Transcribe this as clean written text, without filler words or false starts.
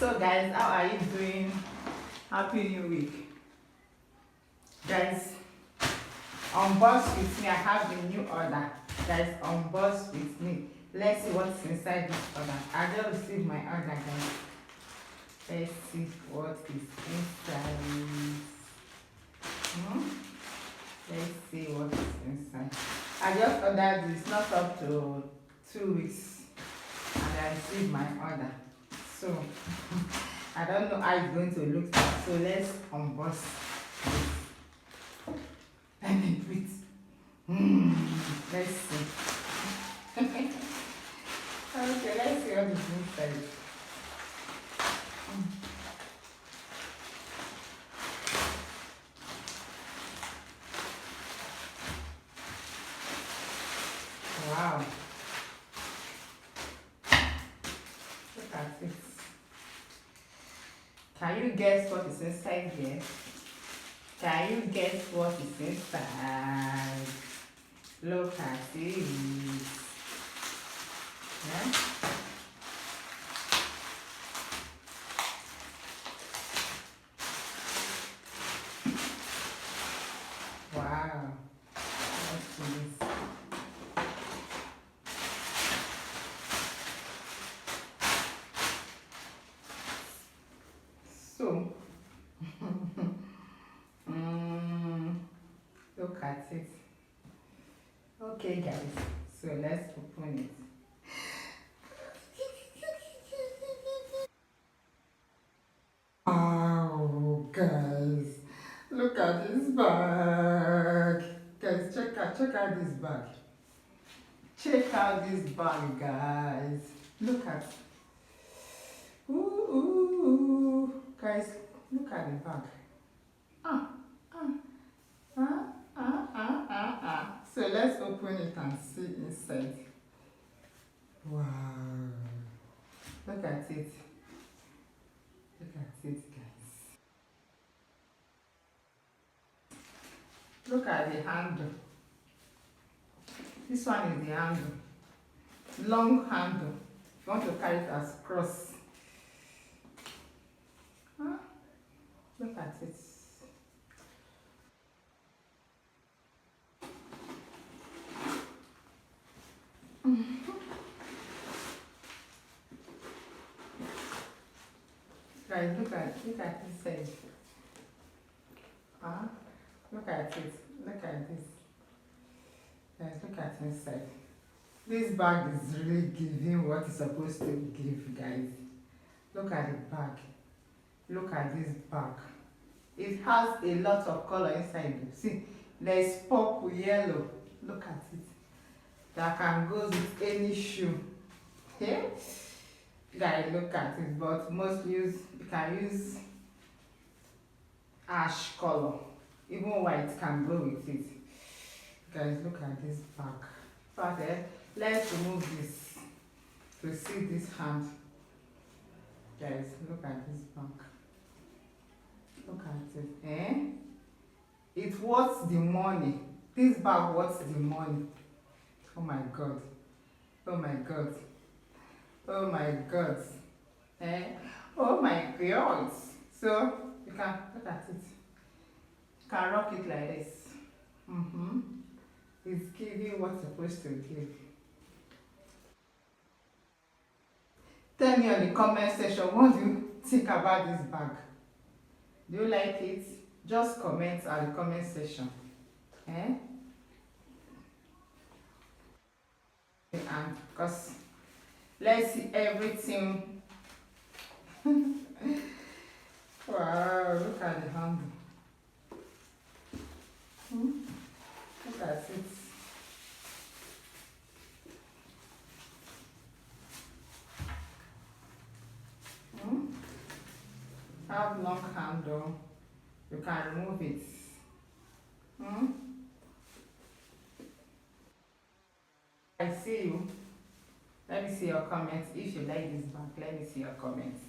So guys, how are you doing? Happy new week. Guys, unbox with me. I have a new order. Guys, unbox with me. Let's see what's inside this order. I just received my order, guys. Let's see what is inside. Let's see what is inside. I just ordered this not up to 2 weeks and I received my order. So I don't know how it's going to look like. So let's unbox this. Let me breathe. Let's see. Okay, let's see what is inside. Wow. Look at it. Can you guess what is inside here? Can you guess what is inside? Look at it. Yeah? Wow. What's this? So, look at it. Okay, guys, so let's open it. Wow, guys, look at this bag. Guys, check out this bag. Check out this bag, guys. Look at. Ooh. Guys, look at the bag. So let's open it and see inside. Wow. Look at it. Look at it, guys. Look at the handle. This one is the handle. Long handle. If you want to carry it as cross. Look at it. Guys, look at this side. Look at it. Look at this. Guys, look at inside. This bag is really giving what it's supposed to give, guys. Look at the bag. Look at this bag. It has a lot of color inside. See, there is purple, yellow. Look at it. That can go with any shoe. Yeah? Guys, look at it. But mostly you can use ash color. Even white can go with it. Guys, look at this bag. Okay, let's remove this to see this hand. Guys, look at this bag. Look at it. It worth the money. This bag worth the money. Oh my god. Oh my god. Oh my god. Oh my god. So you can look at it. You can rock it like this. It's giving what's supposed to give. Tell me on the comment section, what do you think about this bag? Do you like it? Just comment at the comment section. And because let's see everything. Wow, look at the handle. Look at it. Have long handle. You can remove it. I see you. Let me see your comments. If you like this bag, let me see your comments.